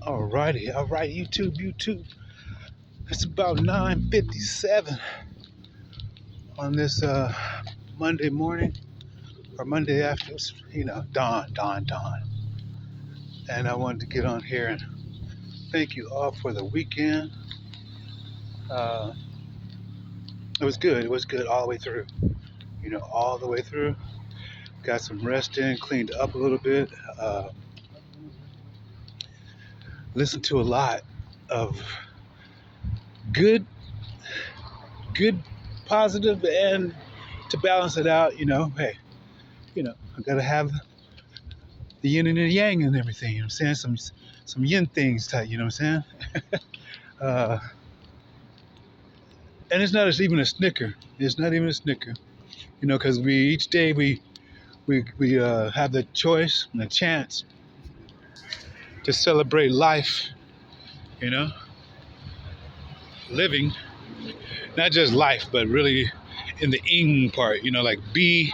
Alrighty, alright, YouTube. It's about 9:57 on this Monday morning or Monday after, dawn. And I wanted to get on here and thank you all for the weekend. Uh, it was good. It was good all the way through. All the way through. Got some rest in, cleaned up a little bit. Listened to a lot of good, positive, and to balance it out, hey, I gotta have the yin and the yang and everything. You know what I'm saying? Some yin things type. You know what I'm saying? uh, and it's not even a snicker. It's not even a snicker. Because each day we have the choice and the chance to celebrate life. Living, not just life, but really in the ing part. Like bee,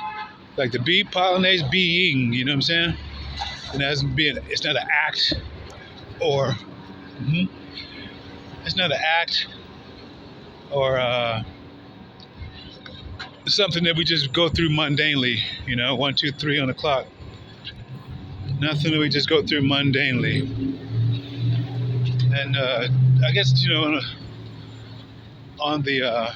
like the bee pollinates being. You know what I'm saying? And it's not an act, or it's not an act, or something that we just go through mundanely. 1, 2, 3 on the clock. Nothing that we just go through mundanely. And I guess on the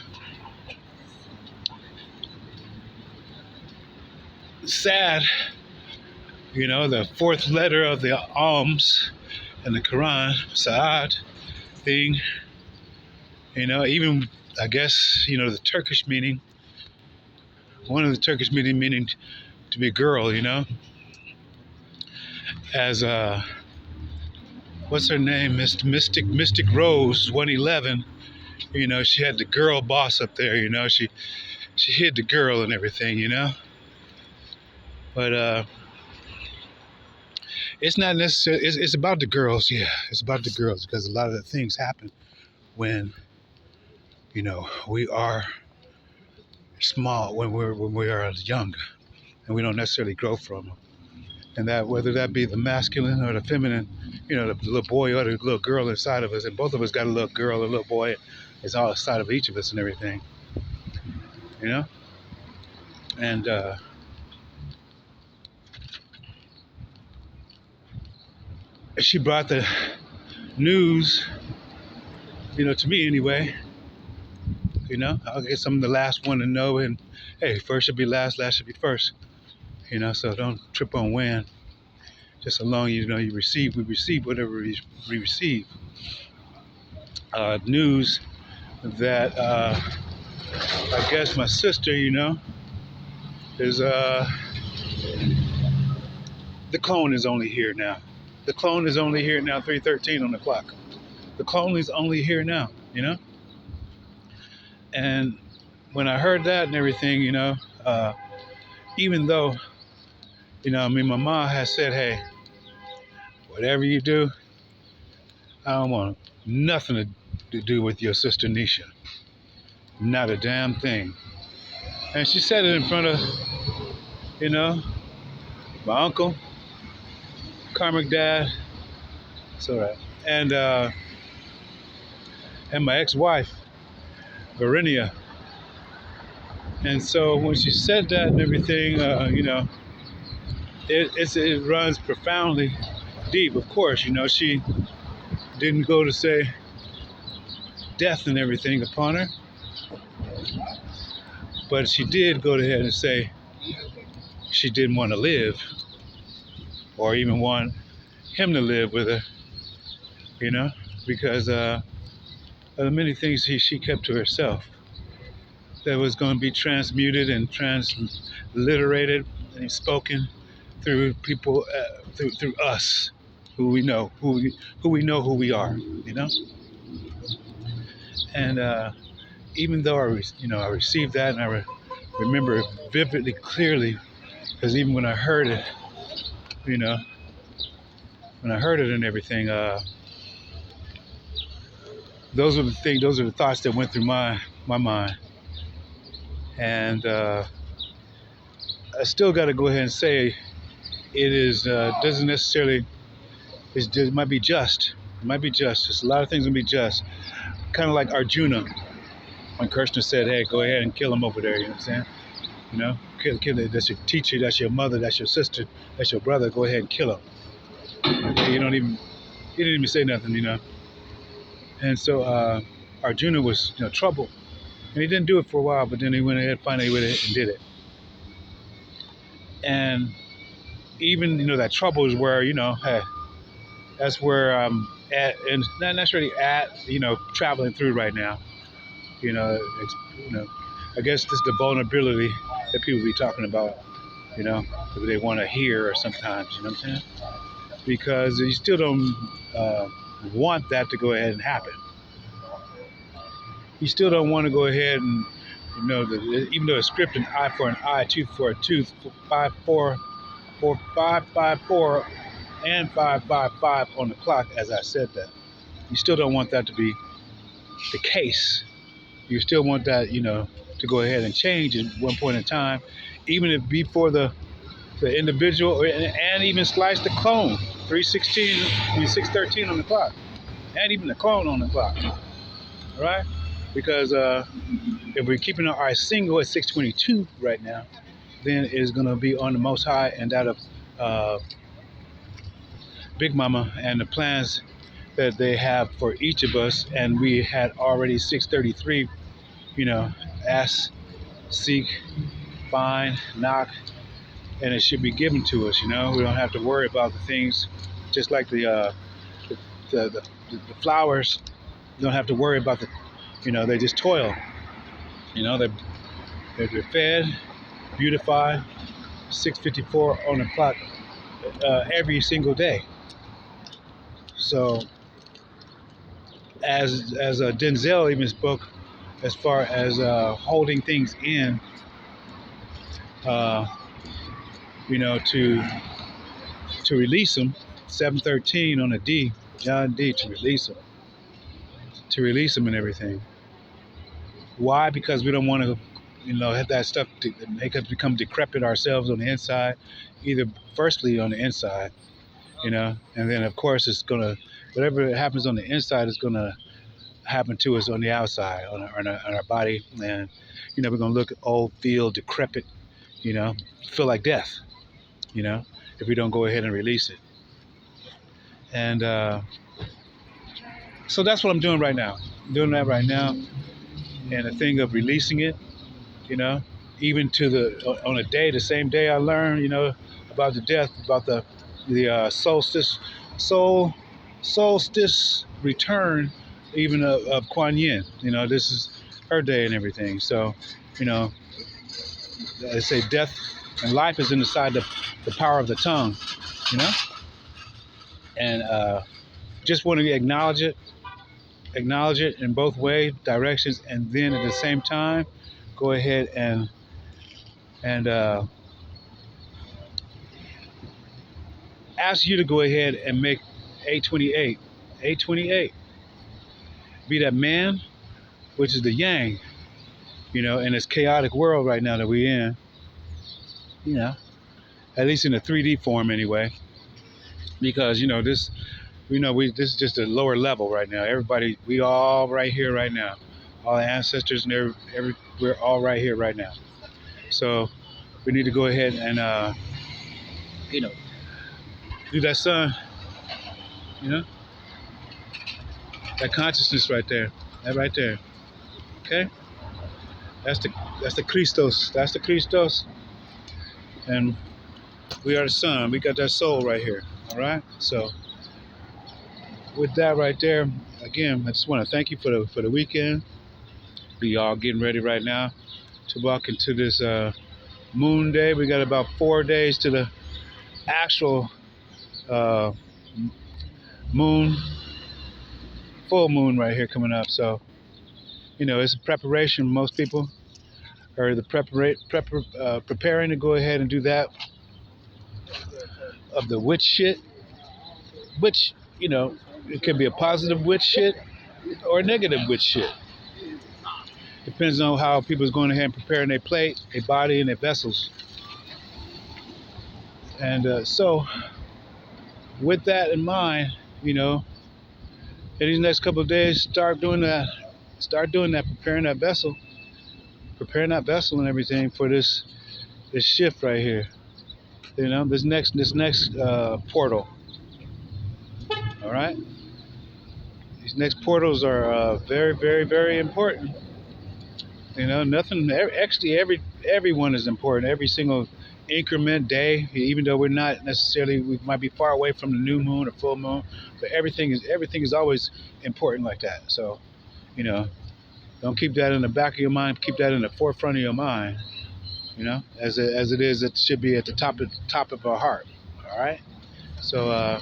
sad, the fourth letter of the alms in the Quran, Sa'ad thing. Even I guess the Turkish meaning. One of the Turkish meaning to be girl. As what's her name, Mystic Rose 111. She had the girl boss up there. She hid the girl and everything. But it's not necessarily. It's about the girls. Yeah, it's about the girls because a lot of the things happen when we are small, when we are young, and we don't necessarily grow from them. And that whether that be the masculine or the feminine, the little boy or the little girl inside of us, and both of us got a little girl, a little boy, is all inside of each of us and everything. And she brought the news, to me anyway. I guess I'm the last one to know, and hey, first should be last should be first. So don't trip on when. Just so long we receive whatever we receive. News that I guess my sister, is the clone is only here now. The clone is only here now, 3:13 on the clock. The clone is only here now, And when I heard that and everything, even though, my mom has said, hey, whatever you do, I don't want nothing to do with your sister Nisha. Not a damn thing. And she said it in front of, my uncle, karmic dad, it's all right, and my ex-wife, Verinia. And so when she said that and everything, it runs profoundly deep. Of course, she didn't go to say death and everything upon her, but she did go ahead and say she didn't want to live, or even want him to live with her, because of the many things she kept to herself that was going to be transmuted and transliterated and spoken through people, through us, who we know who we are, And even though I received that, and I remember it vividly, clearly, because even when I heard it, and everything, those are the thoughts that went through my mind. And I still got to go ahead and say it is doesn't necessarily, it might be just, It might be just. Just a lot of things will be just. Kind of like Arjuna when Krishna said, "Hey, go ahead and kill him over there." You know what I'm saying? You know, kill it. That's your teacher. That's your mother. That's your sister. That's your brother. Go ahead and kill him. Okay, he didn't even say nothing. You know. And so Arjuna was, troubled, and he didn't do it for a while. But then he went ahead, finally went ahead and did it. And even that trouble is where hey, that's where I'm at, and not necessarily at traveling through right now. It's, I guess this is the vulnerability that people be talking about. That they want to hear, or sometimes, you know what I'm saying? Because you still don't want that to go ahead and happen. You still don't want to go ahead and even though it's scripted, an eye for an eye, tooth for a tooth, 5-4, and 5-5-5 on the clock, as I said that. You still don't want that to be the case. You still want that, to go ahead and change at one point in time, even if before the individual, and even slice the clone, 316, 613 on the clock, and even the clone on the clock. All right? Because if we're keeping our eyes single at 622 right now, then it's going to be on the Most High and that of Big Mama and the plans that they have for each of us. And we had already 633, ask, seek, find, knock, and it should be given to us. We don't have to worry about the things, just like the flowers. You don't have to worry about they just toil. They're fed, beautified, 6:54 on the clock every single day. So, as Denzel even spoke, as far as holding things in, to release them, 713 on a D, John D, to release them and everything. Why? Because we don't want to, have that stuff to make us become decrepit ourselves on the inside, either firstly on the inside, and then of course it's gonna, whatever happens on the inside is gonna happen to us on the outside, on our body, and we're gonna look old, feel decrepit, feel like death, if we don't go ahead and release it. And so that's what I'm doing right now. I'm doing that right now, and the thing of releasing it, even to on a day, the same day I learned, about the death, about the solstice return, even of Kuan Yin. This is her day and everything. So, they say death and life is inside the power of the tongue, and just want to acknowledge it in both ways, directions, and then at the same time, go ahead and ask you to go ahead and make 828 be that man, which is the yang, in this chaotic world right now that we're in, at least in a 3D form anyway, because this this is just a lower level right now. Everybody, we all right here right now, all the ancestors and we're all right here right now. So we need to go ahead and do that sun, that consciousness right there, okay? That's the Christos. That's the Christos, and we are the sun. We got that soul right here. All right. So with that right there, again, I just want to thank you for the weekend. We all getting ready right now to walk into this moon day. We got about 4 days to the actual moon, full moon right here coming up. So it's a preparation. Most people are preparing to go ahead and do that of the witch shit, which it can be a positive witch shit or a negative witch shit. Depends on how people's going ahead and preparing their plate, their body, and their vessels. And so with that in mind, In these next couple of days, start doing that. Start doing that, preparing that vessel and everything for this shift right here. You know, this next portal. All right, these next portals are very, very, very important. You know, nothing. Actually, everyone is important. Every single increment day, even though we're not necessarily, we might be far away from the new moon or full moon, but everything is always important like that. So, you know, don't keep that in the back of your mind. Keep that in the forefront of your mind. You know, as it is, it should be at the top of our heart. All right. So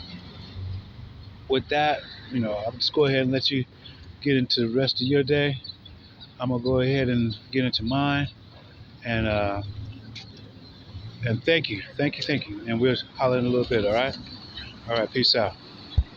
with that, you know, I'll just go ahead and let you get into the rest of your day. I'm gonna go ahead and get into mine, and thank you, and we'll holler in a little bit. All right. All right. Peace out.